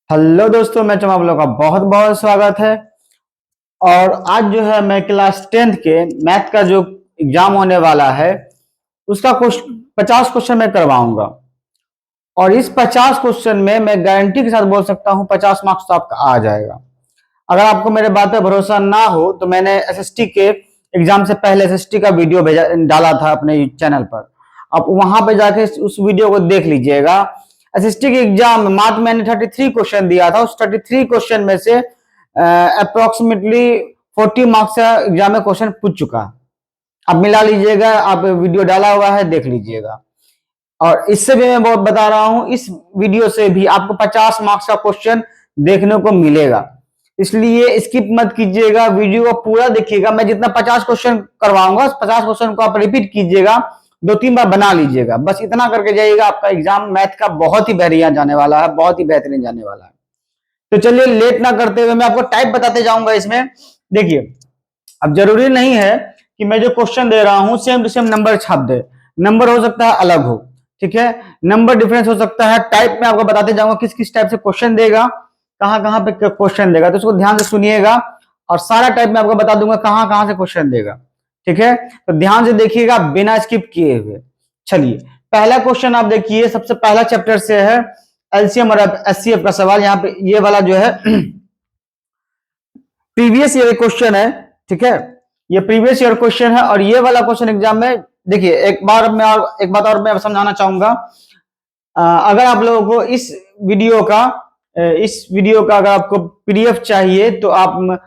Hello दोस्तों, मैं आप लोगों का बहुत बहुत स्वागत है। और आज जो है मैं क्लास 10th के मैथ का जो एग्जाम होने वाला है उसका 50 क्वेश्चन मैं करवाऊंगा। और इस 50 क्वेश्चन में मैं गारंटी के साथ बोल सकता हूं 50 मार्क्स तो आपका आ जाएगा। अगर आपको मेरे बात पे भरोसा ना हो तो मैंने एसएसटी के एग्जाम से पहले एसएसटी का वीडियो भेजा डाला था अपने चैनल पर। आप वहां पे जाके उस वीडियो को देख लीजिएगा। एसएसटी के एग्जाम में मात्र मैंने 33 क्वेश्चन दिया था। उस 33 क्वेश्चन में से अप्रोक्सीमेटली 40 मार्क्स का एग्जाम में क्वेश्चन पूछ चुका। आप मिला लीजिएगा, आप वीडियो डाला हुआ है, देख लीजिएगा। और इससे भी मैं बहुत बता रहा हूं, इस वीडियो से भी आपको 50 मार्क्स का क्वेश्चन देखने को मिलेगा। इसलिए स्किप मत कीजिएगा, वीडियो को पूरा देखिएगा। मैं जितना 50 क्वेश्चन करवाऊंगा 50 क्वेश्चन को आप रिपीट कीजिएगा, 2-3 बार बना लीजिएगा। बस इतना करके जाइएगा, आपका एग्जाम मैथ का बहुत ही बढ़िया जाने वाला है, बहुत ही बेहतरीन जाने वाला है। तो चलिए लेट ना करते हुए मैं आपको टाइप बताते जाऊंगा। इसमें देखिए, अब जरूरी नहीं है कि मैं जो क्वेश्चन दे रहा हूं सेम टू सेम नंबर छाप दे। नंबर हो सकता है अलग हो, ठीक है, नंबर डिफरेंस हो सकता है। टाइप में आपको बताते जाऊंगा किस किस टाइप से क्वेश्चन देगा, कहां कहां पे क्वेश्चन देगा, तो इसको ध्यान से सुनिएगा। और सारा टाइप में आपको बता दूंगा कहां कहां से क्वेश्चन देगा, ठीक है। तो ध्यान से देखिएगा बिना स्किप किए हुए। चलिए पहला क्वेश्चन आप देखिए, सबसे पहला चैप्टर से है एलसीएम और एचसीएफ का सवाल। यहाँ पे ये वाला जो है प्रीवियस ईयर क्वेश्चन है, ठीक है, ये प्रीवियस ईयर क्वेश्चन है। और ये वाला क्वेश्चन एग्जाम में देखिए, एक बात और मैं समझाना चाहूंगा। अगर आप लोगों को इस वीडियो का अगर आपको पीडीएफ चाहिए तो आप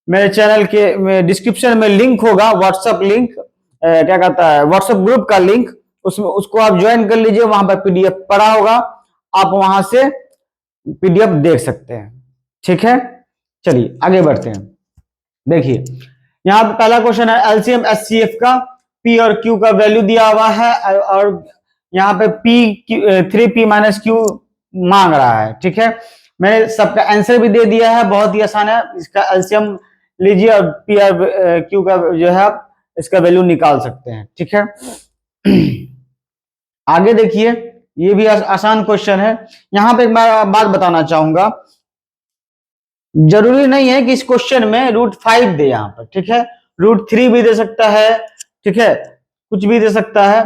मेरे चैनल के डिस्क्रिप्शन में लिंक होगा, व्हाट्सएप लिंक, क्या कहता है, व्हाट्सएप ग्रुप का लिंक, उसमें उसको आप ज्वाइन कर लीजिए। वहां पर पीडीएफ पड़ा होगा, आप वहां से पीडीएफ देख सकते हैं, ठीक है। चलिए आगे बढ़ते हैं। देखिए यहाँ पे पहला क्वेश्चन है एलसीएम एचसीएफ का। पी और क्यू का वैल्यू दिया हुआ है और यहाँ पे पी 3p माइनस क्यू मांग रहा है, ठीक है। मैंने सबका आंसर भी दे दिया है, बहुत ही आसान है। इसका एलसीएम लीजिए और पी और क्यू का जो है इसका वैल्यू निकाल सकते हैं, ठीक है। आगे देखिए, ये भी आसान क्वेश्चन है। यहाँ पे एक बात बताना चाहूंगा, जरूरी नहीं है कि इस क्वेश्चन में √5 दे यहाँ पर, ठीक है। √3 भी दे सकता है, ठीक है, कुछ भी दे सकता है।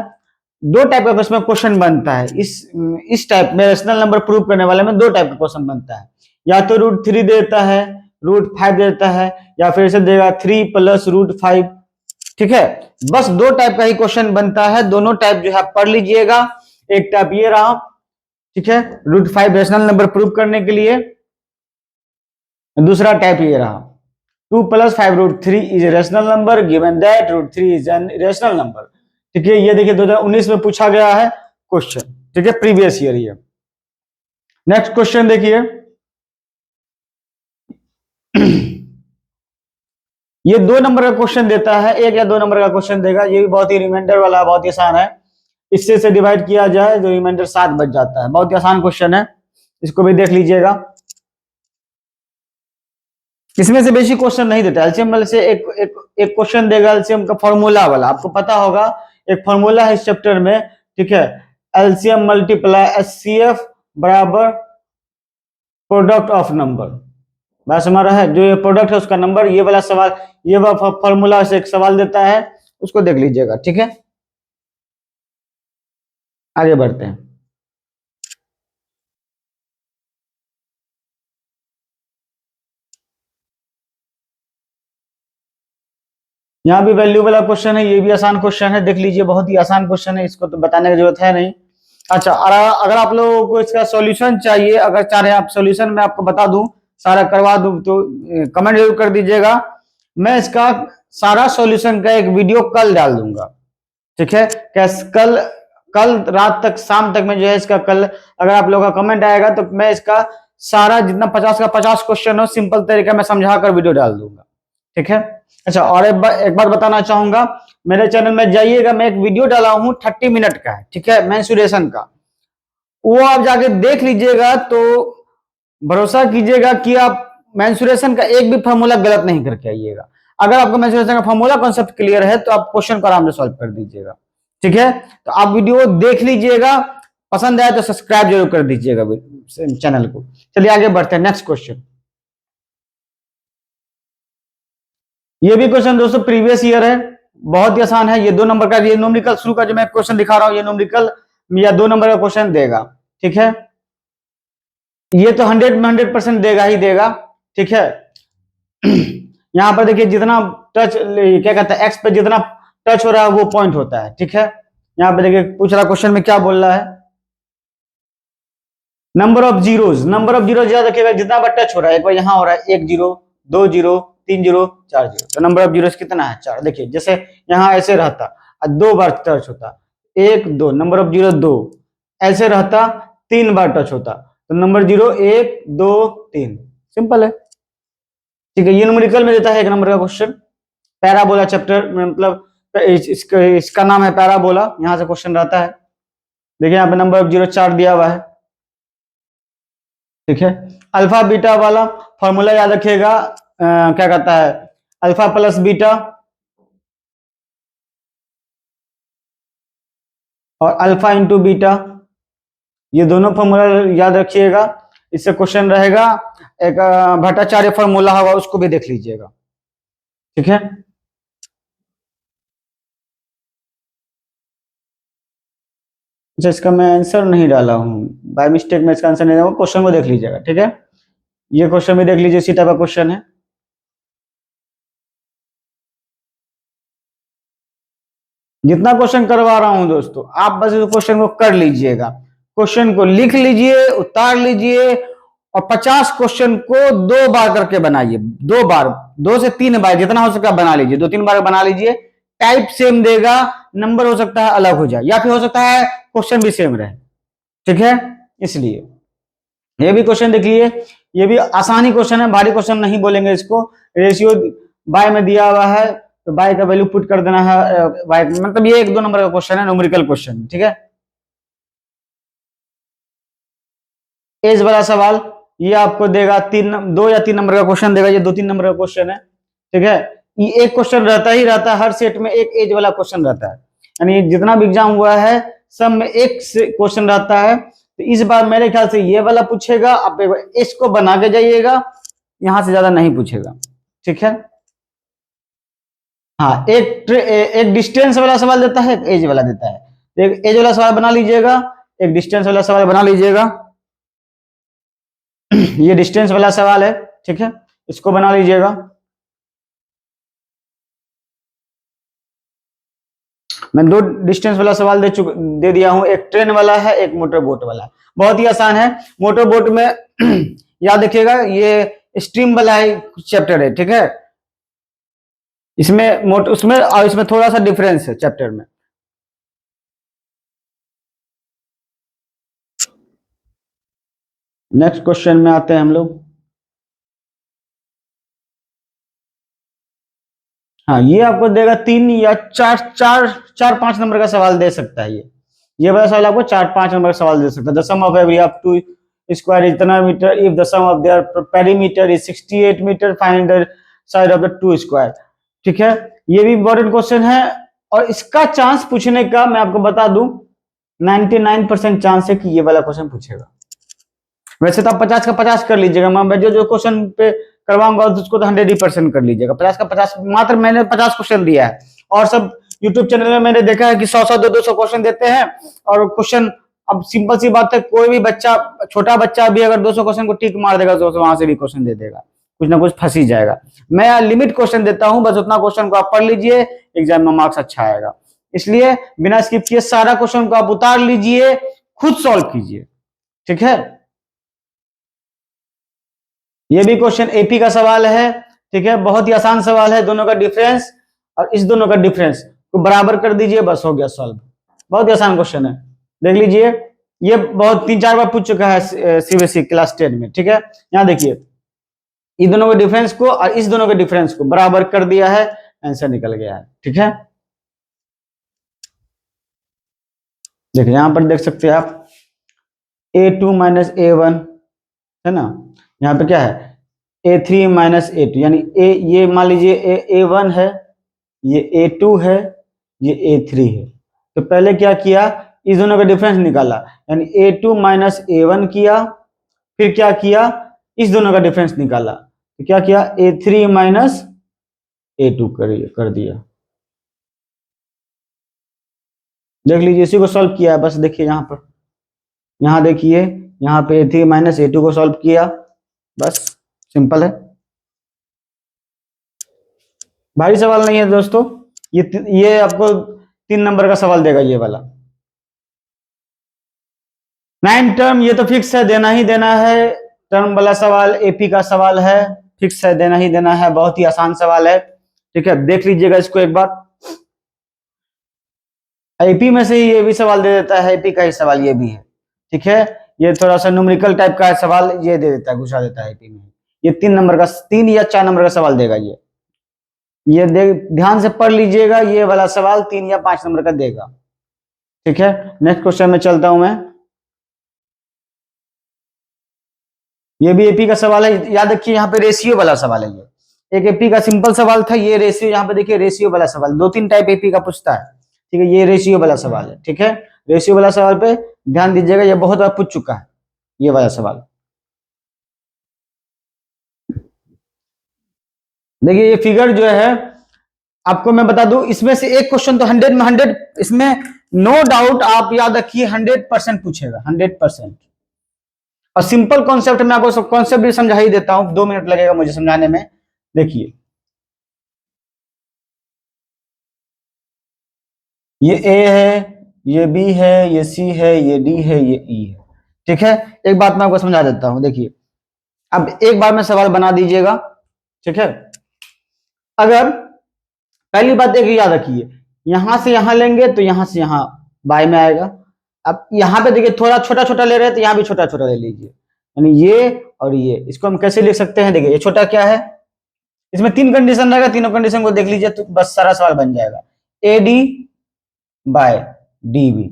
दो टाइप का इसमें क्वेश्चन बनता है। इस टाइप में रेशनल नंबर प्रूव करने वाले में दो टाइप का क्वेश्चन बनता है। या तो √3 देता है, √5 देता है, या फिर इसे देगा 3 + √5, ठीक है। बस दो टाइप का ही क्वेश्चन बनता है, दोनों टाइप जो है पढ़ लीजिएगा। एक टाइप ये रहा, ठीक है, √5 रेशनल नंबर प्रूव करने के लिए। दूसरा टाइप ये रहा, 2 + 5 √3 is a rational number given that √3 is an irrational number, ठीक है। ये देखिए 2019 में पूछा गया है क्वेश्चन, ठीक है, प्रीवियस ईयर। ये नेक्स्ट क्वेश्चन देखिए। ये 2 नंबर का क्वेश्चन देता है, 1 या 2 नंबर का क्वेश्चन देगा। ये भी बहुत ही रिमाइंडर वाला, बहुत ही आसान है। इससे से डिवाइड किया जाए जो रिमाइंडर 7 बच जाता है। बहुत ही आसान क्वेश्चन है, इसको भी देख लीजिएगा। इसमें से बेसिक क्वेश्चन नहीं देता। एलसीएम से एक क्वेश्चन देगा, एलसीएम का फॉर्मूला वाला। आपको पता होगा एक फॉर्मूला है इस चैप्टर में, ठीक है, एलसीएम × एचसीएफ बराबर प्रोडक्ट ऑफ नंबर। बात समझ रहा है, जो ये प्रोडक्ट है उसका नंबर। ये वाला सवाल, ये वाला फॉर्मूला से एक सवाल देता है, उसको देख लीजिएगा, ठीक है। आगे बढ़ते हैं। यहाँ भी वैल्यू वाला क्वेश्चन है, ये भी आसान क्वेश्चन है, देख लीजिए, बहुत ही आसान क्वेश्चन है, इसको तो बताने की जरूरत है नहीं। अच्छा, अगर आप लोगों को इसका सॉल्यूशन चाहिए, अगर चाह रहे हैं आप सॉल्यूशन मैं आपको बता दूं, सारा करवा दूं, तो कमेंट जरूर कर दीजिएगा। मैं इसका सारा सॉल्यूशन का एक वीडियो कल डाल दूंगा, ठीक है। कल कल रात तक, शाम तक में जो है इसका, कल अगर आप लोगों का कमेंट आएगा तो मैं इसका सारा जितना 50 का 50 क्वेश्चन हो सिंपल तरीका में समझाकर वीडियो डाल दूंगा, ठीक है। अच्छा, और एक बार बताना चाहूंगा, मेरे चैनल में जाइएगा, मैं एक वीडियो डाला हूं 30 मिनट का है, ठीक है, मेंसुरेशन का। वो आप जाके देख लीजिएगा तो भरोसा कीजिएगा कि आप मेंसुरेशन का एक भी फॉर्मूला गलत नहीं करके आइएगा। अगर आपको मेंसुरेशन का फॉर्मूला कॉन्सेप्ट क्लियर है तो आप क्वेश्चन को आराम से सॉल्व कर दीजिएगा, ठीक है। तो आप वीडियो देख लीजिएगा, पसंद आया तो सब्सक्राइब जरूर कर दीजिएगा चैनल को। चलिए आगे बढ़ते हैं, नेक्स्ट क्वेश्चन। ये भी क्वेश्चन दोस्तों प्रीवियस ईयर है, बहुत ही आसान है। ये 2 नंबर का, ये न्यूमेरिकल शुरू का जो मैं क्वेश्चन दिखा रहा हूं, ये न्यूमेरिकल या 2 नंबर का क्वेश्चन देगा, ठीक है। ये तो 100 में 100% देगा ही देगा, ठीक है। यहां पर देखिए जितना टच, क्या कहता है, एक्स पे जितना टच हो रहा है वो पॉइंट होता है, ठीक है। यहां पे देखिए पूछ रहा क्वेश्चन में क्या बोल रहा है, number of zeros, number of zero याद रखिएगा, जितना बार टच हो रहा है, एक बार यहां हो रहा है 1 0 2 0 3 0 4 0, तो नंबर ऑफ जीरोज कितना है 4। देखिए जैसे यहां ऐसे रहता और 2 बार टच होता, 1 2, नंबर ऑफ जीरो 2, ऐसे रहता 3 बार टच होता, तो नंबर 0 1 2 3, सिंपल है, ठीक है। ये न्यूमेरिकल में देता है 1 नंबर का क्वेश्चन, पैराबोला चैप्टर में, मतलब इसका नाम है पैराबोला, यहां से क्वेश्चन रहता है। देखिए यहाँ पे नंबर ऑफ जीरो 4 दिया हुआ है, ठीक है। अल्फा बीटा वाला फॉर्मूला याद रखिएगा, क्या कहता है, अल्फा प्लस बीटा और अल्फा इंटू बीटा, ये दोनों फॉर्मूला याद रखिएगा। इससे क्वेश्चन रहेगा, एक भट्टाचार्य फॉर्मूला होगा, उसको भी देख लीजिएगा, ठीक है। अच्छा, इसका मैं आंसर नहीं डाला हूं, बाय मिस्टेक में इसका आंसर नहीं डाला, क्वेश्चन को देख लीजिएगा, ठीक है। ये क्वेश्चन भी देख लीजिए, इसी टाइप का क्वेश्चन है। जितना क्वेश्चन करवा रहा हूं दोस्तों, आप बस इस क्वेश्चन को कर लीजिएगा, क्वेश्चन को लिख लीजिए, उतार लीजिए, और 50 क्वेश्चन को 2 बार करके बनाइए, 2 बार, 2 से 3 बार, जितना हो सके बना लीजिए, 2-3 बार बना लीजिए। टाइप सेम देगा, नंबर हो सकता है अलग हो जाए, या फिर हो सकता है क्वेश्चन भी सेम रहे, ठीक है। इसलिए ये भी क्वेश्चन देखिए, ये भी आसानी क्वेश्चन है, भारी क्वेश्चन नहीं बोलेंगे इसको। रेशियो बाय में दिया हुआ है, तो बाय का वैल्यू पुट कर देना है बाय, मतलब ये 1-2 नंबर का क्वेश्चन है, न्यूमेरिकल क्वेश्चन, ठीक है। एज वाला सवाल ये आपको देगा 2 या 3 नंबर का क्वेश्चन देगा, ये 2-3 नंबर का क्वेश्चन है, ठीक है। ये एक क्वेश्चन रहता ही रहता है, हर सेट में एक एज वाला क्वेश्चन रहता है, यानी जितना भी एग्जाम हुआ है सब में एक क्वेश्चन रहता है। तो इस बार मेरे ख्याल से ये वाला पूछेगा, आप इसको बना के जाइएगा, यहां से ज्यादा नहीं पूछेगा, ठीक है। हाँ, एक डिस्टेंस वाला सवाल देता है, एक एज वाला देता है। एक एज वाला सवाल बना लीजिएगा, एक डिस्टेंस वाला सवाल बना लीजिएगा। ये डिस्टेंस वाला सवाल है, ठीक है, इसको बना लीजिएगा। मैं 2 डिस्टेंस वाला सवाल दे दिया हूं, एक ट्रेन वाला है, एक मोटर बोट वाला, बहुत ही आसान है। मोटर बोट में याद रखिएगा, ये स्ट्रीम वाला है चैप्टर है, ठीक है। इसमें उसमें और इसमें थोड़ा सा डिफरेंस है चैप्टर में। नेक्स्ट क्वेश्चन में आते हैं हम लोग। हाँ, ये आपको देगा 3 या 4-5 नंबर का सवाल दे सकता है। ये वाला सवाल आपको 4-5 नंबर का सवाल दे सकता है। The sum of area of 2 square इतना meter if the sum of their perimeter is 68 meter, find the side of the 2 square, ठीक है। ये भी इंपॉर्टेंट क्वेश्चन है, और इसका चांस पूछने का मैं आपको बता दूं, 99% चांस है कि ये वाला क्वेश्चन पूछेगा। वैसे तो आप 50 का 50 कर लीजिएगा, मैं जो क्वेश्चन पे करवाऊंगा उसको तो 100% कर लीजिएगा। 50 का 50, मात्र मैंने 50 क्वेश्चन दिया है, और सब यूट्यूब चैनल में मैंने देखा है कि 100-100 200 क्वेश्चन देते हैं, और क्वेश्चन, अब सिंपल सी बात है, कोई भी बच्चा, छोटा बच्चा भी अगर 200 क्वेश्चन को टिक मार देगा तो वहां से भी क्वेश्चन दे देगा, कुछ ना कुछ फंस ही जाएगा। मैं लिमिट क्वेश्चन देता हूं, बस उतना क्वेश्चन को आप पढ़ लीजिए, एग्जाम में मार्क्स अच्छा आएगा। इसलिए बिना स्किप किए सारा क्वेश्चन को आप उतार लीजिए, खुद सॉल्व कीजिए, ठीक है। ये भी क्वेश्चन एपी का सवाल है, ठीक है, बहुत ही आसान सवाल है। दोनों का डिफरेंस और इस दोनों का डिफरेंस को बराबर कर दीजिए, बस हो गया सॉल्व। बहुत ही आसान क्वेश्चन है, देख लीजिए। ये बहुत 3-4 बार पूछ चुका है सीबीएसई क्लास 10 में, ठीक है। यहाँ देखिए, इन दोनों के डिफरेंस को और इस दोनों के डिफरेंस को बराबर कर दिया है, आंसर निकल गया है, ठीक है। देखिए यहां पर देख सकते हैं आप, a2 माइनस a1 है ना, यहाँ पे क्या है a3 माइनस a2, यानी ये मान लीजिए a1 है, ये a2 है, ये a3 है। तो पहले क्या किया, इस दोनों का डिफरेंस निकाला, यानी A2 माइनस A1 किया, फिर क्या किया, इस दोनों का डिफरेंस निकाला, तो क्या किया, A3 माइनस A2 कर दिया। देख लीजिए, इसी को सॉल्व किया है, बस देखिए यहाँ पर, यहाँ देखिए, यहाँ पे A3 माइनस A2 को सॉल्व किया, बस सिंपल है। भारी सवाल नहीं है दोस्तों, ये आपको 3 नंबर का सवाल देगा ये वाला। 9 टर्म, ये तो फिक्स है, देना ही देना है, टर्म वाला सवाल एपी का सवाल है, फिक्स है, देना ही देना है, बहुत ही आसान सवाल है। ठीक है, देख लीजिएगा इसको एक बार। एपी में से ही ये भी सवाल दे देता है, एपी का ही सवाल ये भी है। ठीक है, ये थोड़ा सा न्यूमेरिकल टाइप का सवाल ये दे देता है, घुसा देता है एपी में। ये 3 नंबर का, 3 या 4 नंबर का सवाल देगा ये ध्यान से पढ़ लीजिएगा, ये वाला सवाल 3 या 5 नंबर का देगा। ठीक है, नेक्स्ट क्वेश्चन में चलता हूं मैं। ये भी एपी का सवाल है, याद रखिए यहाँ पे रेशियो वाला सवाल है। ये एक एपी का सिंपल सवाल था, ये रेशियो, यहाँ पे देखिए रेशियो वाला सवाल, 2-3 टाइप एपी का पूछता है। ठीक है, ये रेशियो वाला सवाल है। ठीक है, रेशियो वाला सवाल पे ध्यान दीजिएगा, ये बहुत बार पूछ चुका है ये वाला सवाल। देखिए ये फिगर जो है, आपको मैं बता दूं, इसमें से एक क्वेश्चन तो 100 में 100, इसमें नो डाउट आप याद रखिए 100% पूछेगा, 100%। और सिंपल कॉन्सेप्ट में आपको सब कॉन्सेप्ट भी समझा ही देता हूं, 2 मिनट लगेगा मुझे समझाने में। देखिए ये ए है, ये बी है, ये सी है, ये डी है, ये ई है। ठीक है, एक बात मैं आपको समझा देता हूं, देखिए अब एक बार में सवाल बना दीजिएगा। ठीक है, अगर पहली बात एक याद रखिए, यहां से यहां लेंगे तो यहां से यहां बाय में आएगा। अब यहां पे देखिए थोड़ा छोटा छोटा ले रहे हैं, तो यहां भी छोटा छोटा ले लीजिए, यानी ये और ये, इसको हम कैसे लिख सकते हैं, देखिए ये छोटा क्या है, इसमें 3 कंडीशन रहेगा, तीनों कंडीशन को देख लीजिए तो बस सारा सवाल बन जाएगा। A D by D B.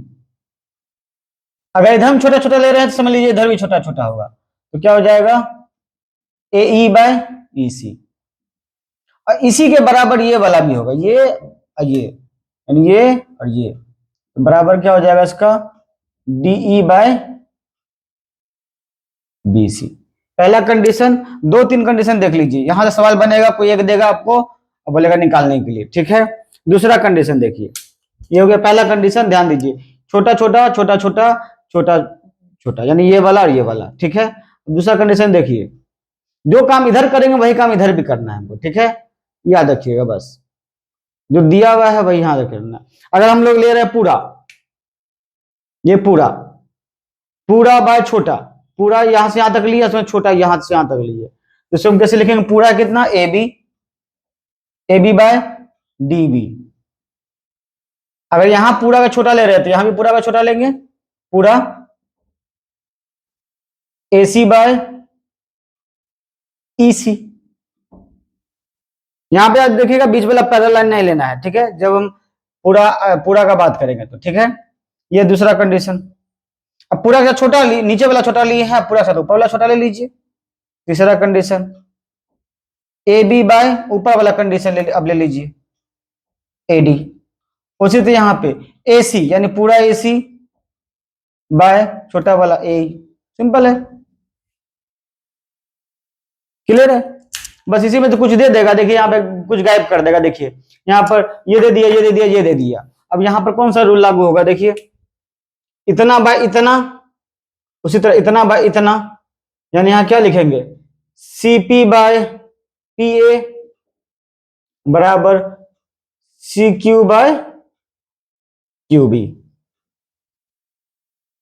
अगर इधर हम छोटा छोटा ले रहे हैं तो समझ लीजिए इधर भी छोटा छोटा होगा, तो क्या हो जाएगा, ए ई बाय ई सी। और इसी के बराबर ये वाला भी होगा, ये और ये और ये, तो बराबर क्या हो जाएगा इसका, डीई बाय बी सी। पहला कंडीशन, 2-3 कंडीशन देख लीजिए, यहां से सवाल बनेगा, कोई एक देगा आपको और बोलेगा निकालने के लिए। ठीक है, दूसरा कंडीशन देखिए, ये हो गया पहला कंडीशन, ध्यान दीजिए, छोटा छोटा छोटा छोटा छोटा छोटा, यानी ये वाला और ये वाला। ठीक है, दूसरा कंडीशन देखिए, जो काम इधर करेंगे वही काम इधर भी करना है हमको। ठीक है, याद रखिएगा, बस जो दिया हुआ है वही यहां करना है। अगर हम लोग ले रहे हैं पूरा, ये पूरा पूरा बाय छोटा, पूरा यहां से यहां तक लिया, उसमें छोटा यहां से यहां तक लिया, तो इसे हम कैसे लिखेंगे, पूरा कितना, A B by D B. अगर यहां पूरा का छोटा ले रहे हैं तो यहां भी पूरा का छोटा लेंगे, पूरा ए सी बाय ई सी। यहां पे आप देखिएगा बीच वाला पैरेलल लाइन नहीं लेना है। ठीक है, जब हम पूरा पूरा का बात करेंगे तो। ठीक है, ये दूसरा कंडीशन। अब पूरा का छोटा नीचे वाला छोटा लिए हैं, पूरा सा ऊपर वाला छोटा ले लीजिए। तीसरा कंडीशन, ए बी बाय ऊपर वाला कंडीशन अब ले लीजिए, ए डी। उसी तरह यहां पे ए सी, यानी पूरा ए सी बाय छोटा वाला ए, सिंपल है, क्लियर है। बस इसी में तो कुछ दे देगा, देखिए यहाँ पे कुछ गायब कर देगा, देखिए यहाँ पर ये दे दिया, ये दे दिया, ये दे दिया। अब यहाँ पर कौन सा रूल लागू होगा, देखिए इतना बाय इतना, उसी तरह इतना बाय इतना, यानी यहां क्या लिखेंगे, सीपी बाय पी ए बराबर C Q by Q B.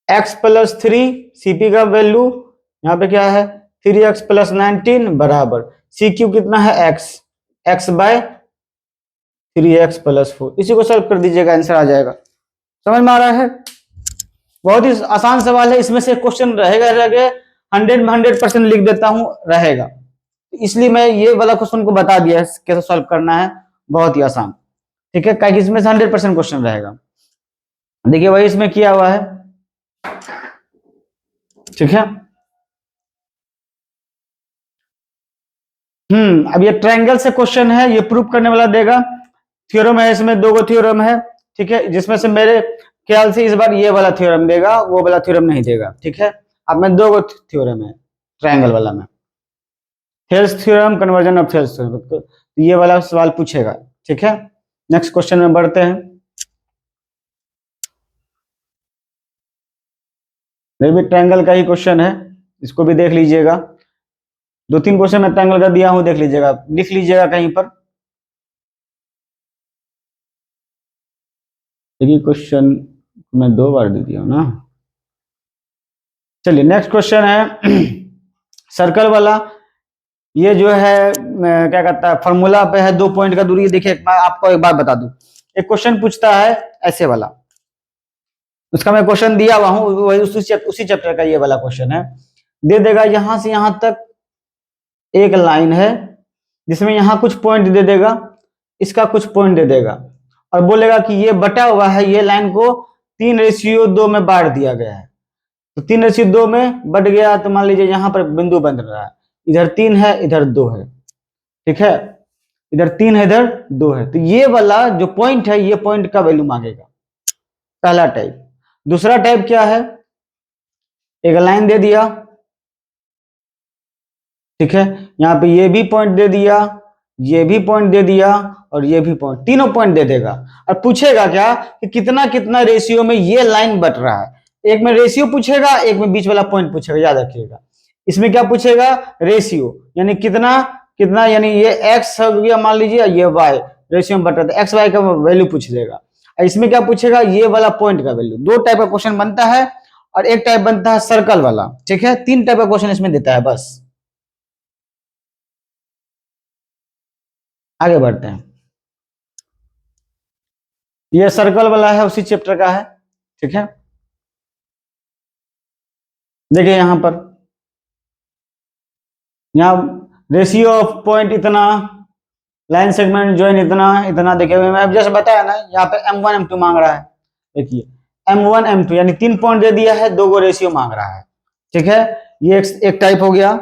X plus 3, CP का वैल्यू यहाँ पे क्या है, 3x प्लस 19 बराबर सी क्यू कितना है, एक्स बाय 3x प्लस 4। इसी को सॉल्व कर दीजिएगा, आंसर आ जाएगा। समझ में आ रहा है, बहुत ही आसान सवाल है, इसमें से क्वेश्चन रहेगा, 100 में 100% लिख देता हूं, रहेगा, इसलिए मैं ये वाला क्वेश्चन को बता दिया कैसे सॉल्व करना है, बहुत ही आसान। ठीक है, क्या इसमें से 100% क्वेश्चन रहेगा, देखिए वही इसमें किया हुआ है। ठीक है, अब ये ट्रायंगल से क्वेश्चन है, ये प्रूफ करने वाला देगा, थ्योरम है, इसमें 2 थ्योरम है। ठीक है, जिसमें से मेरे ख्याल से इस बार ये वाला थ्योरम देगा, वो वाला थ्योरम नहीं देगा। ठीक है, अब मैं दो थ्योरम है ट्रायंगल वाला में, Thales theorem, conversion of Thales theorem, तो ये वाला सवाल पूछेगा। ठीक है, नेक्स्ट क्वेश्चन में बढ़ते हैं। ये भी ट्रायंगल का ही क्वेश्चन है, इसको भी देख लीजिएगा। दो तीन क्वेश्चन मैं ट्रायंगल का दिया हूं, देख लीजिएगा, लिख लीजिएगा कहीं पर। देखिए क्वेश्चन मैं 2 बार दे दिया हूं ना। चलिए नेक्स्ट क्वेश्चन है सर्कल वाला। ये जो है क्या कहता है, फॉर्मूला पे है, 2 पॉइंट का दूरी। देखिए मैं आपको एक बात बता दूं, एक क्वेश्चन पूछता है ऐसे वाला, उसका मैं क्वेश्चन दिया हुआ हूं, वही उसी चैप्टर का ये वाला क्वेश्चन है। दे देगा यहां से यहां तक एक लाइन है, जिसमें यहां कुछ पॉइंट दे देगा, इसका कुछ पॉइंट दे देगा, और बोलेगा कि ये बटा हुआ है, ये लाइन को 3:2 में बांट दिया गया है। तो 3:2 में बट गया, तो मान लीजिए यहां पर बिंदु बन रहा है, इधर 3 है, इधर 2 है। ठीक है, इधर 3 है, इधर 2 है, तो ये वाला जो पॉइंट है, ये पॉइंट का वैल्यू मांगेगा, पहला टाइप। दूसरा टाइप क्या है, एक लाइन दे दिया, ठीक है, यहाँ पे ये भी पॉइंट दे दिया, ये भी पॉइंट दे दिया, और ये भी पॉइंट, तीनों पॉइंट दे देगा, और पूछेगा क्या कि कितना कितना रेशियो में ये लाइन बट रहा है। एक में रेशियो पूछेगा, एक में बीच वाला पॉइंट पूछेगा, याद रखिएगा। इसमें क्या पूछेगा, रेशियो, यानी कितना कितना, यानी ये एक्स हो गया मान लीजिए, ये वाई रेशियो में बट रहा है, एक्स वाई का वैल्यू पूछ लेगा। इसमें क्या पूछेगा, ये वाला पॉइंट का वैल्यू। 2 टाइप का क्वेश्चन बनता है, और एक टाइप बनता है सर्कल वाला। ठीक है, 3 टाइप का क्वेश्चन इसमें देता है बस। आगे बढ़ते हैं, ये सर्कल वाला है, उसी चैप्टर का है। ठीक है, देखिए यहां पर, यहाँ रेशियो ऑफ पॉइंट इतना, लाइन सेगमेंट ज्वाइन इतना इतना। देखिए मैं जैसे बताया ना, यहाँ पे M1 M2 मांग रहा है। देखिए M1 M2 यानी 3 पॉइंट दे दिया है, 2 को रेशियो मांग रहा है। ठीक है, ये एक टाइप हो गया,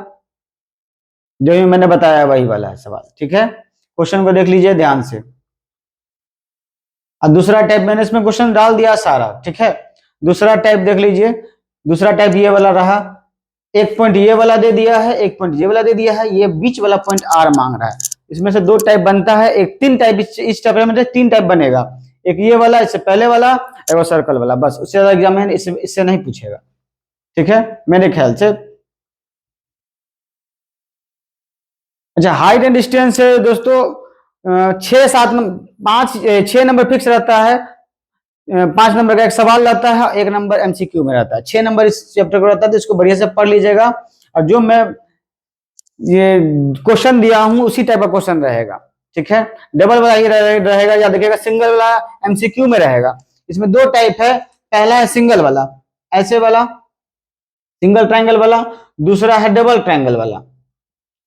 जो भी मैंने बताया वही वाला है सवाल। ठीक है, क्वेश्चन को देख लीजिए ध्यान से। और दूसरा टाइप मैंने इसमें क्वेश्चन डाल दिया सारा। ठीक है, दूसरा टाइप देख लीजिए, दूसरा टाइप ये वाला रहा, एक पॉइंट ये वाला दे दिया है, एक पॉइंट ये वाला दे दिया है, ये बीच वाला पॉइंट आर मांग रहा है। इसमें से 2 टाइप बनता है, एक 3 टाइप, इस चैप्टर में 3 टाइप बनेगा, एक ये वाला, इससे पहले वाला, एक सर्कल वाला, बस। उससे ज्यादा एग्जामिन इससे नहीं पूछेगा। ठीक है, मेरे ख्याल से। अच्छा, हाइट एंड डिस्टेंस है दोस्तों, 6 नंबर फिक्स रहता है, 5 नंबर का एक सवाल रहता है, 1 नंबर MCQ में रहता है। 6 नंबर इस चैप्टर को रहता है, तो इसको बढ़िया से पढ़ लीजिएगा। और जो मैं ये क्वेश्चन दिया हूं उसी टाइप का क्वेश्चन रहेगा। ठीक है, डबल वाला ही रहेगा, या देखिएगा सिंगल वाला MCQ में रहेगा। इसमें 2 टाइप है, पहला है सिंगल वाला, ऐसे वाला सिंगल ट्रायंगल वाला, दूसरा है डबल ट्रायंगल वाला।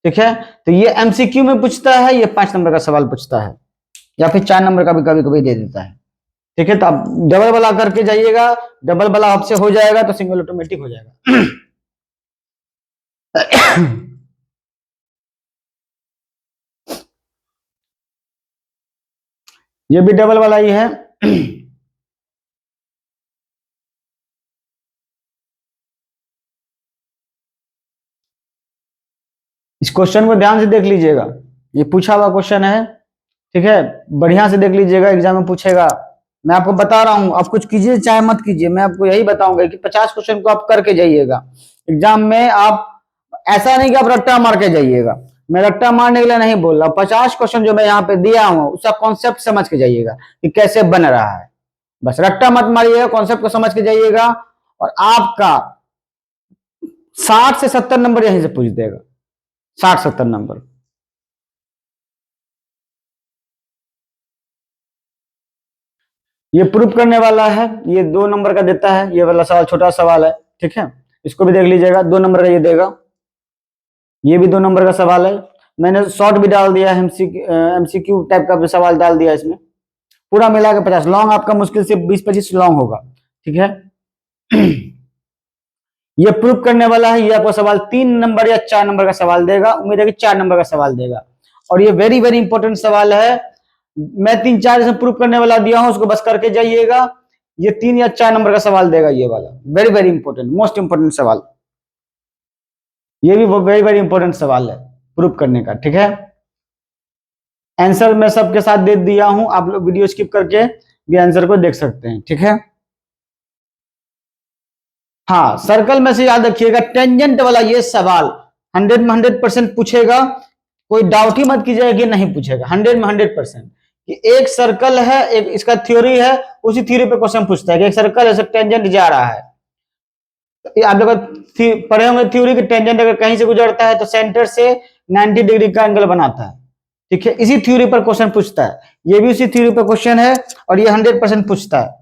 ठीक है, तो ये MCQ में पूछता है, ये 5 नंबर का सवाल पूछता है, या फिर 4 नंबर का भी कभी कभी दे देता है। ठीक है, तो आप डबल वाला करके जाइएगा, डबल वाला आपसे हो जाएगा तो सिंगल ऑटोमेटिक हो जाएगा। ये भी डबल वाला ही है। इस क्वेश्चन को ध्यान से देख लीजिएगा, ये पूछा हुआ क्वेश्चन है। ठीक है, बढ़िया से देख लीजिएगा, एग्जाम में पूछेगा। मैं आपको बता रहा हूं, आप कुछ कीजिए चाहे मत कीजिए, मैं आपको यही बताऊंगा कि 50 क्वेश्चन को आप करके जाइएगा एग्जाम में। आप ऐसा नहीं कि आप रट्टा मार के जाइएगा, मैं रट्टा मारने के लिए नहीं बोल रहा। 50 क्वेश्चन जो मैं यहाँ पे दिया हूँ उसका कॉन्सेप्ट समझ के जाइएगा कि कैसे बन रहा है, बस रट्टा मत मारिएगा, कॉन्सेप्ट को समझ के जाइएगा, और आपका 60 से 70 नंबर यहीं से पूछ देगा, 60-70 नंबर। ये प्रूफ करने वाला है, ये 2 नंबर का देता है, ये वाला सवाल छोटा सवाल है। ठीक है, इसको भी देख लीजिएगा, 2 नंबर का ये देगा, ये भी 2 नंबर का सवाल है। मैंने शॉर्ट भी डाल दिया है, MCQ टाइप का भी सवाल डाल दिया इसमें, पूरा मिला के 50। लॉन्ग आपका मुश्किल से 20-25 लॉन्ग होगा। ठीक है, ये प्रूफ करने वाला है, ये आपको सवाल 3 नंबर या 4 नंबर का सवाल देगा, उम्मीद है कि 4 नंबर का सवाल देगा। और ये वेरी वेरी इंपॉर्टेंट सवाल है, मैं 3-4 इसमें प्रूफ करने वाला दिया हूं, उसको बस करके जाइएगा। ये 3 या 4 नंबर का सवाल देगा ये वाला। Very very important, most important सवाल, ये भी वेरी वेरी इंपॉर्टेंट सवाल है प्रूफ करने का। ठीक है, आंसर मैं सबके साथ दे दिया हूं, आप लोग वीडियो स्किप करके भी आंसर को देख सकते हैं। ठीक है, हाँ, सर्कल में से याद रखिएगा टेंजेंट वाला ये सवाल 100 में 100% पूछेगा, कोई डाउट ही मत कीजिएगा कि नहीं पूछेगा। 100 में 100% कि एक सर्कल है, एक इसका थ्योरी है, उसी थ्योरी पे क्वेश्चन पूछता है कि एक सर्कल है, टेंजेंट जा रहा है। आप लोग पढ़े होंगे थ्योरी कि टेंजेंट अगर कहीं से गुजरता है तो सेंटर से 90 डिग्री का एंगल बनाता है। ठीक है, इसी थ्योरी पर क्वेश्चन पूछता है, ये भी उसी थ्योरी पर क्वेश्चन है और ये 100% पूछता है।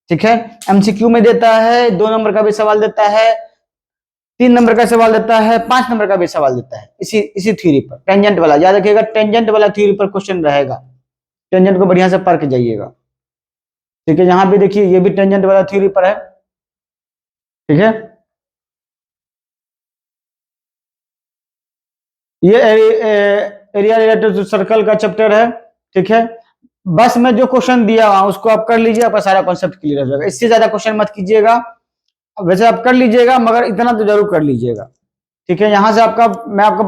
ठीक है, एमसीक्यू में देता है, 2 नंबर का भी सवाल देता है, 3 नंबर का सवाल देता है, 5 नंबर का भी सवाल देता है, इसी थ्योरी पर। टेंजेंट वाला याद रखिएगा, टेंजेंट वाला थ्योरी पर क्वेश्चन रहेगा, टेंजेंट को बढ़िया से पढ़ के जाइएगा। ठीक है, यहां भी देखिए ये भी टेंजेंट वाला थ्योरी पर है। ठीक है, ये एरिया रिलेटेड टू सर्कल का चैप्टर है। ठीक है, बस मैं जो क्वेश्चन दिया हुआ उसको आप कर लीजिए, आपका सारा कॉन्सेप्ट क्लियर हो जाएगा। इससे ज्यादा क्वेश्चन मत कीजिएगा, वैसे आप कर लीजिएगा मगर इतना तो जरूर कर लीजिएगा। ठीक है, यहां से आपका मैं आपको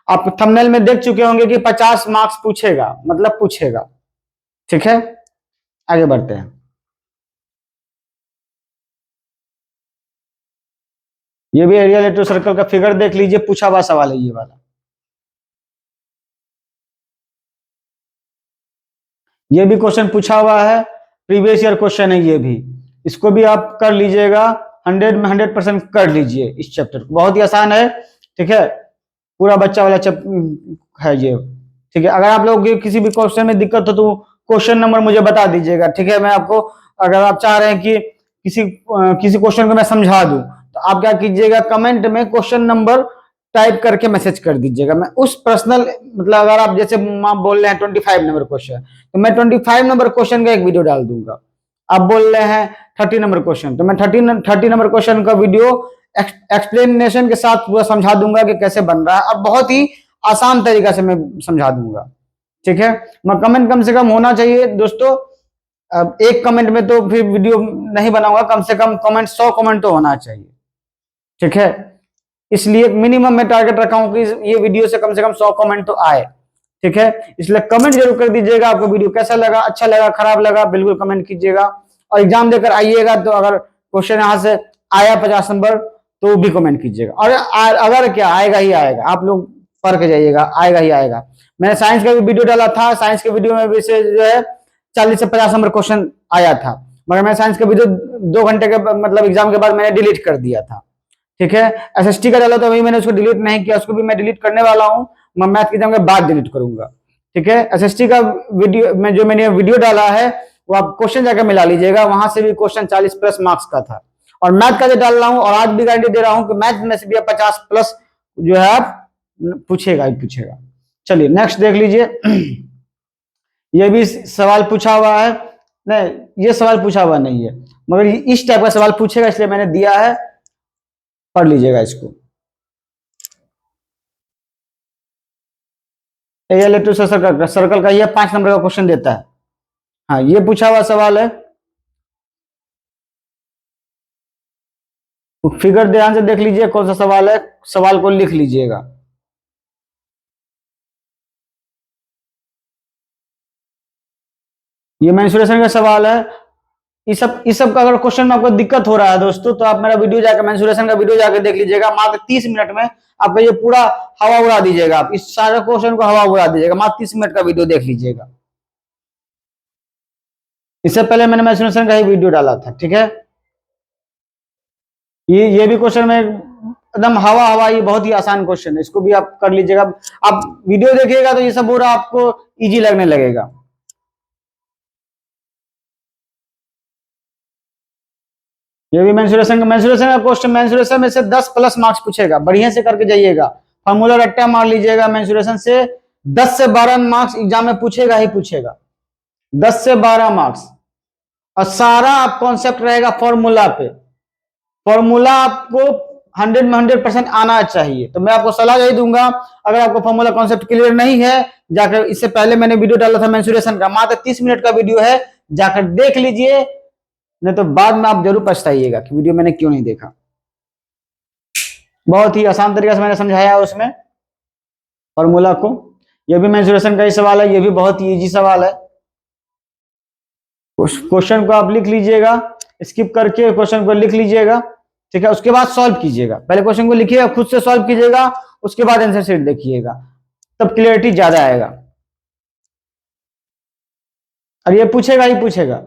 आप थंबनेल में देख चुके होंगे कि 50 मार्क्स पूछेगा, मतलब पूछेगा। ठीक है, आगे बढ़ते हैं। ये भी एरिया रिलेटेड टू सर्कल का फिगर देख लीजिए, पूछा हुआ सवाल है ये वाला। ये भी क्वेश्चन पूछा हुआ है, प्रीवियस ईयर क्वेश्चन है ये भी, इसको भी आप कर लीजिएगा, 100 में 100% कर लीजिए इस चैप्टर को, बहुत ही आसान है। ठीक है, पूरा बच्चा वाला है ये। ठीक है, अगर आप लोगों की किसी भी क्वेश्चन में दिक्कत हो तो क्वेश्चन नंबर मुझे बता दीजिएगा। ठीक है, मैं आपको, अगर आप चाह रहे हैं कि किसी क्वेश्चन को मैं समझा दूं तो आप क्या कीजिएगा, कमेंट में क्वेश्चन नंबर टाइप करके मैसेज कर दीजिएगा। मैं उस पर्सनल, मतलब अगर आप जैसे आप बोल रहे हैं 25 नंबर क्वेश्चन, तो मैं 25 नंबर क्वेश्चन का एक वीडियो डाल दूंगा। आप बोल रहे हैं 30 नंबर क्वेश्चन, तो मैं 30 नंबर क्वेश्चन का वीडियो एक्सप्लेनेशन के साथ पूरा समझा दूंगा कि कैसे बन रहा है, और बहुत ही आसान तरीका से मैं समझा दूंगा। ठीक है, मैं कमेंट कम से कम होना चाहिए दोस्तों, अब एक कमेंट में तो फिर वीडियो नहीं बनाऊंगा, कम से कम कमेंट 100 कमेंट तो होना चाहिए। ठीक है, इसलिए मिनिमम मैं टारगेट रखा हूं कि ये वीडियो से कम 100 कमेंट तो आए। ठीक है, इसलिए कमेंट जरूर कर दीजिएगा, आपको वीडियो कैसा लगा, अच्छा लगा, खराब लगा, बिल्कुल कमेंट कीजिएगा। और एग्जाम देकर आइएगा तो अगर क्वेश्चन यहां से आया 50 नंबर तो भी कमेंट कीजिएगा, और अगर क्या आएगा ही आएगा, आप लोग पढ़ के जाइएगा, आएगा ही आएगा। मैंने साइंस का भी वीडियो डाला था, साइंस के वीडियो में भी से जो है 40 से 50 नंबर क्वेश्चन आया था, मगर मैं साइंस का वीडियो 2 घंटे के मतलब एग्जाम के बाद मैंने डिलीट कर दिया था। ठीक है, एसएसटी का डाला तो अभी मैंने उसको डिलीट नहीं किया, उसको भी मैं डिलीट करने वाला हूं, मैं मैथ के एग्जाम के बाद डिलीट करूंगा। ठीक है, एसएसटी का वीडियो में जो मैंने वीडियो डाला है वो आप क्वेश्चन जाकर मिला लीजिएगा, वहां से भी क्वेश्चन 40 प्लस मार्क्स का था। और मैथ का जो डाल रहा हूं, और आज भी गारंटी दे रहा हूं कि मैथ में से भी 50 प्लस जो है आप पूछेगा ही पूछेगा। चलिए नेक्स्ट देख लीजिए। ये भी सवाल पूछा हुआ है, नहीं ये सवाल पूछा हुआ नहीं है, मगर इस टाइप का सवाल पूछेगा, इसलिए मैंने दिया है, पढ़ लीजिएगा इसको। सर्कल का ये 5 नंबर का क्वेश्चन देता है। हाँ, ये पूछा हुआ सवाल है, फिगर ध्यान से देख लीजिए कौन सा सवाल है, सवाल को लिख लीजिएगा। ये मेंसुरेशन का सवाल है। इस सब का अगर क्वेश्चन में आपको दिक्कत हो रहा है दोस्तों, तो आप मेरा वीडियो जाकर मेंसुरेशन का वीडियो जाकर देख लीजिएगा, मात्र 30 मिनट में आपका ये पूरा हवा उड़ा दीजिएगा, आप इस सारे क्वेश्चन को हवा उड़ा दीजिएगा, मात्र 30 मिनट का वीडियो देख लीजिएगा। इससे पहले मैंने मेंसुरेशन का ही वीडियो डाला था। ठीक है, ये भी क्वेश्चन में एकदम हवा हवा, ये बहुत ही आसान क्वेश्चन है, इसको भी आप कर लीजिएगा। आप वीडियो देखिएगा तो ये सब पूरा आपको इजी लगने लगेगा। ये भी मेंसुरेशन का क्वेश्चन, मेंसुरेशन में से 10 प्लस मार्क्स पूछेगा, बढ़िया से करके जाइएगा, फॉर्मूला रट्टा मार लीजिएगा। मेंसुरेशन से 10 से 12 मार्क्स एग्जाम में पूछेगा ही पूछेगा, 10 से 12 मार्क्स, और सारा आप कॉन्सेप्ट रहेगा फॉर्मूला पे। फॉर्मूला आपको 100 में 100% आना चाहिए, तो मैं आपको सलाह यही दूंगा, अगर आपको फॉर्मूला कॉन्सेप्ट क्लियर नहीं है, जाकर इससे पहले मैंने वीडियो डाला था मेंसुरेशन का, मात्र 30 मिनट का वीडियो है, जाकर देख लीजिए, नहीं तो बाद में आप जरूर पछताइएगा कि वीडियो मैंने क्यों नहीं देखा। बहुत ही आसान तरीके से मैंने समझाया है उसमें फॉर्मूला को। ये भी मेंसुरेशन का ही सवाल है, ये भी बहुत ही इजी सवाल है। उस क्वेश्चन को आप लिख लीजिएगा, स्किप करके क्वेश्चन को लिख लीजिएगा, ठीक है। उसके बाद सॉल्व कीजिएगा, पहले क्वेश्चन को लिखिएगा, खुद से सॉल्व कीजिएगा, उसके बाद आंसर शीट देखिएगा, तब क्लियरिटी ज्यादा आएगा। और ये पूछेगा ही पूछेगा।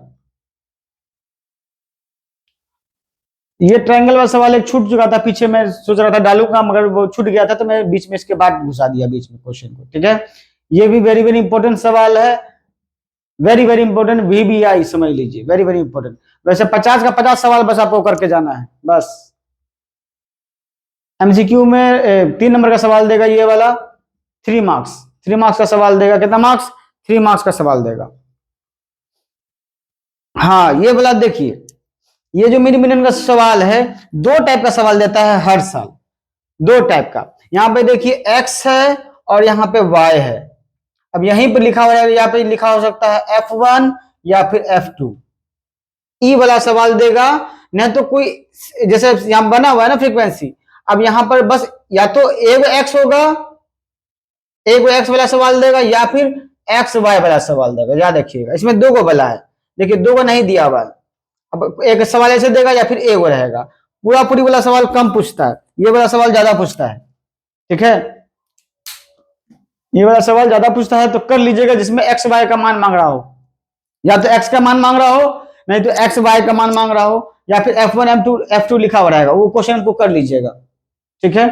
ये ट्रायंगल वाला सवाल एक छूट चुका था पीछे, मैं सोच रहा था डालूंगा मगर वो छूट गया था, तो मैं बीच में इसके बाद घुसा दिया बीच में क्वेश्चन को, ठीक है। ये भी वेरी वेरी इंपॉर्टेंट सवाल है, वेरी वेरी इंपॉर्टेंट, VBI समझ लीजिए, वेरी वेरी इंपॉर्टेंट। वैसे 50 का 50 सवाल बस आपको करके जाना है बस। MCQ में 3 नंबर का सवाल देगा ये वाला, 3 मार्क्स, 3 मार्क्स का सवाल देगा। कितना मार्क्स? 3 मार्क्स का सवाल देगा। हाँ ये वाला देखिए, ये जो मिड मिनट का सवाल है, 2 टाइप का सवाल देता है हर साल, 2 टाइप का। यहाँ पे देखिए X है और यहाँ पे Y है। अब यहीं पर लिखा हुआ है, यहाँ पे लिखा हो सकता है F1 या फिर F2। ई वाला सवाल देगा, नहीं तो कोई जैसे यहाँ बना हुआ है ना फ्रीक्वेंसी, अब यहाँ पर बस या तो एक एक्स होगा, एक एक्स वाला सवाल देगा, या फिर एक्स वाई वाला सवाल देगा। याद रखिएगा, इसमें 2 को वाला है, देखिए 2 को नहीं दिया हुआ है। अब एक सवाल ऐसे देगा या फिर एक वो रहेगा। पूरा पूरी वाला सवाल कम पूछता है, ये वाला सवाल ज्यादा पूछता है, ठीक है। ये वाला सवाल ज्यादा पूछता है तो कर लीजिएगा जिसमें एक्स वाई का मान मांग रहा हो, या तो एक्स का मान मांग रहा हो, नहीं तो एक्स वाई का मान मांग रहा हो, या फिर F1 F2 लिखा हुआ रहेगा, वो क्वेश्चन को कर लीजिएगा, ठीक है।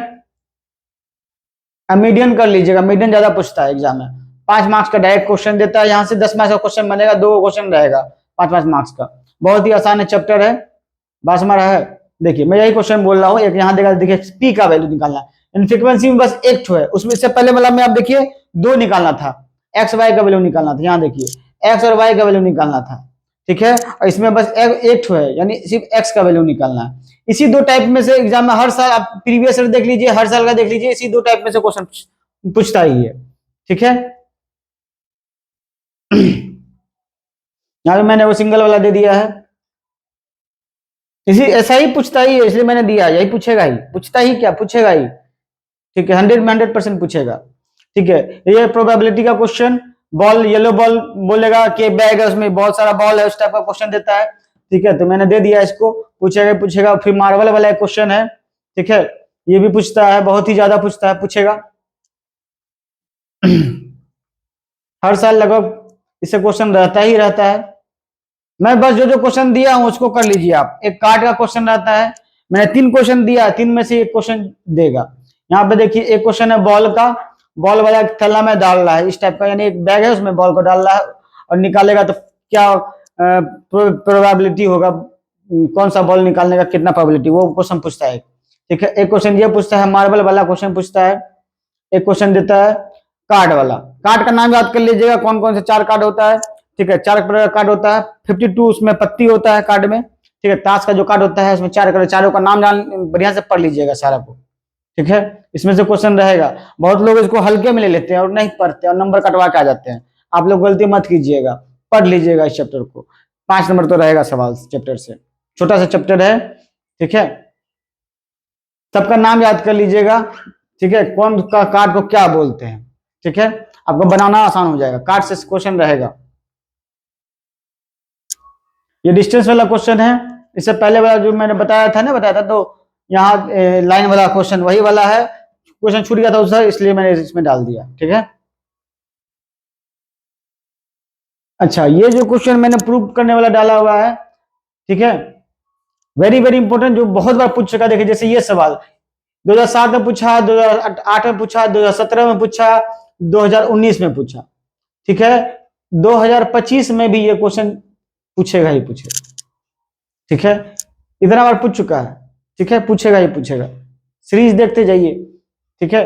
मीडियन कर लीजिएगा, मीडियन ज्यादा पूछता है एग्जाम में। 5 मार्क्स का डायरेक्ट क्वेश्चन देता है, यहाँ से 10 मार्क्स का क्वेश्चन बनेगा, 2 क्वेश्चन रहेगा 5-5 मार्क्स का। बहुत ही आसान है, चैप्टर है, बात समझ रहा है। देखिए मैं यही क्वेश्चन बोल रहा हूँ, एक यहाँ देगा, देखिए पी का वैल्यू निकालना है, फ्रीक्वेंसी में बस एक ठो है, उसमें से पहले वाला में आप देखिए 2 निकालना था, एक्स वाई का वैल्यू निकालना था, यहाँ देखिए एक्स और वाई का वैल्यू निकालना था, ठीक है। और इसमें बस एक ठो है, यानी सिर्फ एक्स का वैल्यू निकालना है। इसी 2 टाइप में से एग्जाम में हर साल, आप प्रीवियस ईयर देख लीजिए, हर साल का देख लीजिए, इसी 2 टाइप में से क्वेश्चन पूछता ही है, ठीक है। यहाँ पे मैंने वो सिंगल वाला दे दिया है, इसी ऐसा ही पूछता ही है, इसलिए मैंने दिया, यही पूछेगा ही, पूछता ही क्या पूछेगा ही, ठीक है। 100 में 100% पूछेगा, ठीक है। ये प्रोबेबिलिटी का क्वेश्चन, बॉल येलो बॉल बोलेगा कि बैग है, उसमें बहुत सारा बॉल है, उस टाइप का क्वेश्चन देता है, ठीक है। तो मैंने दे दिया इसको, पूछेगा पूछेगा। फिर मार्बल वाला एक क्वेश्चन है, ठीक है, ये भी पूछता है, बहुत ही ज्यादा पूछता है, पूछेगा हर साल लगभग इससे क्वेश्चन रहता ही रहता है। मैं बस जो जो क्वेश्चन दिया हूं उसको कर लीजिए आप। एक कार्ड का क्वेश्चन रहता है, मैंने 3 क्वेश्चन दिया, 3 में से एक क्वेश्चन देगा। यहाँ पे देखिए एक क्वेश्चन है बॉल का, बॉल वाला थैला में डाल रहा है, इस टाइप का, यानी एक बैग है उसमें बॉल को डाल रहा है और निकालेगा तो क्या प्रोबेबिलिटी होगा, कौन सा बॉल निकालने का कितना प्रोबेबिलिटी, वो क्वेश्चन पूछता है, ठीक है। एक क्वेश्चन ये पूछता है, मार्बल वाला क्वेश्चन पूछता है। एक क्वेश्चन देता है कार्ड वाला, कार्ड का नाम याद कर लीजिएगा, कौन कौन से 4 कार्ड होता है, ठीक है। 4 कलर का कार्ड होता है, 52 उसमें पत्ती होता है कार्ड में, ठीक है। ताश का जो कार्ड होता है उसमें 4 कलर, चारों का नाम जान बढ़िया से पढ़ लीजिएगा सारा को, ठीक है। इसमें से क्वेश्चन रहेगा। बहुत लोग इसको हल्के में ले लेते हैं और नहीं पढ़ते और नंबर कटवा के आ जाते हैं, आप लोग गलती मत कीजिएगा, पढ़ लीजिएगा इस चैप्टर को। 5 नंबर तो रहेगा सवाल चैप्टर से, छोटा सा चैप्टर है, ठीक है। सबका नाम याद कर लीजिएगा, ठीक है, कौन का कार्ड को क्या बोलते हैं, ठीक है। आपको बनाना आसान हो जाएगा, कार्ड से क्वेश्चन रहेगा। ये डिस्टेंस वाला क्वेश्चन है, इससे पहले वाला जो मैंने बताया था तो यहाँ लाइन वाला क्वेश्चन वही वाला है, क्वेश्चन छूट गया था उससे, इसलिए मैंने इसमें डाल दिया, ठीक है। अच्छा, ये जो क्वेश्चन मैंने प्रूव करने वाला डाला हुआ है, ठीक है, वेरी वेरी इंपॉर्टेंट, जो बहुत बार पूछ चुका। देखिए जैसे ये सवाल 2007 में पूछा, 2008 में पूछा, 2017 में पूछा, 2019 में पूछा, ठीक है। 2025 में भी ये क्वेश्चन पूछेगा ही पूछेगा, ठीक है। इतना बार पूछ चुका है, ठीक है, पूछेगा ही पूछेगा, सीरीज देखते जाइए, ठीक है।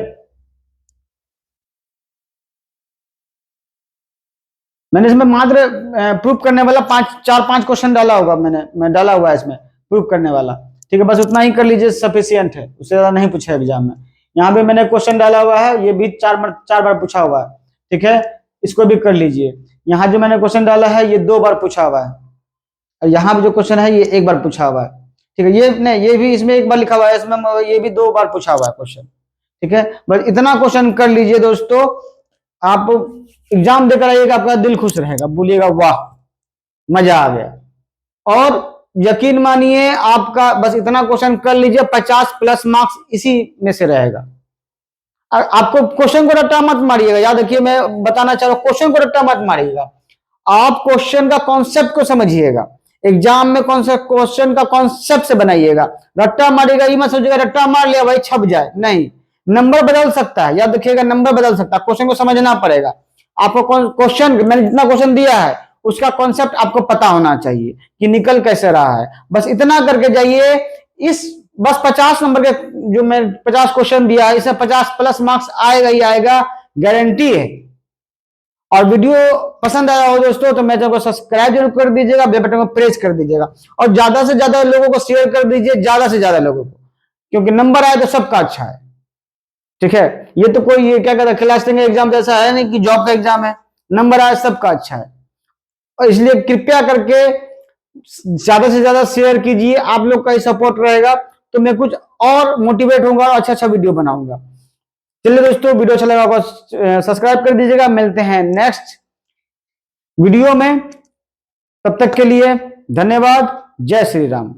मैंने इसमें मात्र प्रूफ करने वाला 4-5 क्वेश्चन डाला होगा, मैं डाला हुआ है इसमें प्रूफ करने वाला, ठीक है। बस उतना ही कर लीजिए, सफिशियंट है, उससे ज्यादा नहीं पूछा एग्जाम में। यहाँ पे मैंने क्वेश्चन डाला हुआ है, ये भी 4 बार पूछा हुआ है, ठीक है, इसको भी कर लीजिए। यहाँ जो मैंने क्वेश्चन डाला है ये 2 बार पूछा हुआ है, और यहाँ भी जो क्वेश्चन है ये एक बार पूछा हुआ है, ठीक है। ये नहीं, ये भी इसमें एक बार लिखा हुआ है, इसमें ये भी 2 बार पूछा हुआ है क्वेश्चन, ठीक है। बस इतना क्वेश्चन कर लीजिए दोस्तों, आप एग्जाम देकर आइएगा, आपका दिल खुश रहेगा, बोलिएगा वाह मजा आ गया। और यकीन मानिए आपका बस इतना क्वेश्चन कर लीजिए, 50 प्लस मार्क्स इसी में से रहेगा। आपको क्वेश्चन को रट्टा मत मारिएगा, याद रखिए मैं बताना चाह रहा हूं, क्वेश्चन को रट्टा मत मारिएगा, आप क्वेश्चन का कॉन्सेप्ट को समझिएगा। एग्जाम में कौन सा क्वेश्चन का कॉन्सेप्ट से बनाइएगा। रट्टा मारिएगा ये मत सोचिएगा रट्टा मार लिया भाई छप जाए, नहीं, नंबर बदल सकता है, याद रखिएगा नंबर बदल सकता है, क्वेश्चन को समझना पड़ेगा आपको। क्वेश्चन मैंने जितना क्वेश्चन दिया है उसका कॉन्सेप्ट आपको पता होना चाहिए कि निकल कैसे रहा है, बस इतना करके जाइए। इस बस 50 नंबर के जो मैं 50 क्वेश्चन दिया है, इससे 50 प्लस मार्क्स आएगा ही आएगा, गारंटी है। और वीडियो पसंद आया हो दोस्तों तो मेरे चैनल को सब्सक्राइब जरूर कर दीजिएगा, बेल बटन को प्रेस कर दीजिएगा और ज्यादा से ज्यादा लोगों को शेयर कर दीजिए, ज्यादा से ज्यादा लोगों को, क्योंकि नंबर आए तो सबका अच्छा है, ठीक है। ये तो कोई ये क्या कहता है क्लास 10 एग्जाम जैसा है नहीं कि जॉब का एग्जाम है, नंबर आए सबका अच्छा है। और इसलिए कृपया करके ज्यादा से ज्यादा शेयर कीजिए, आप लोग का ही सपोर्ट रहेगा तो मैं कुछ और मोटिवेट होऊंगा और अच्छा अच्छा वीडियो बनाऊंगा। चलिए दोस्तों, वीडियो अच्छा लगा सब्सक्राइब कर दीजिएगा, मिलते हैं नेक्स्ट वीडियो में, तब तक के लिए धन्यवाद, जय श्री राम।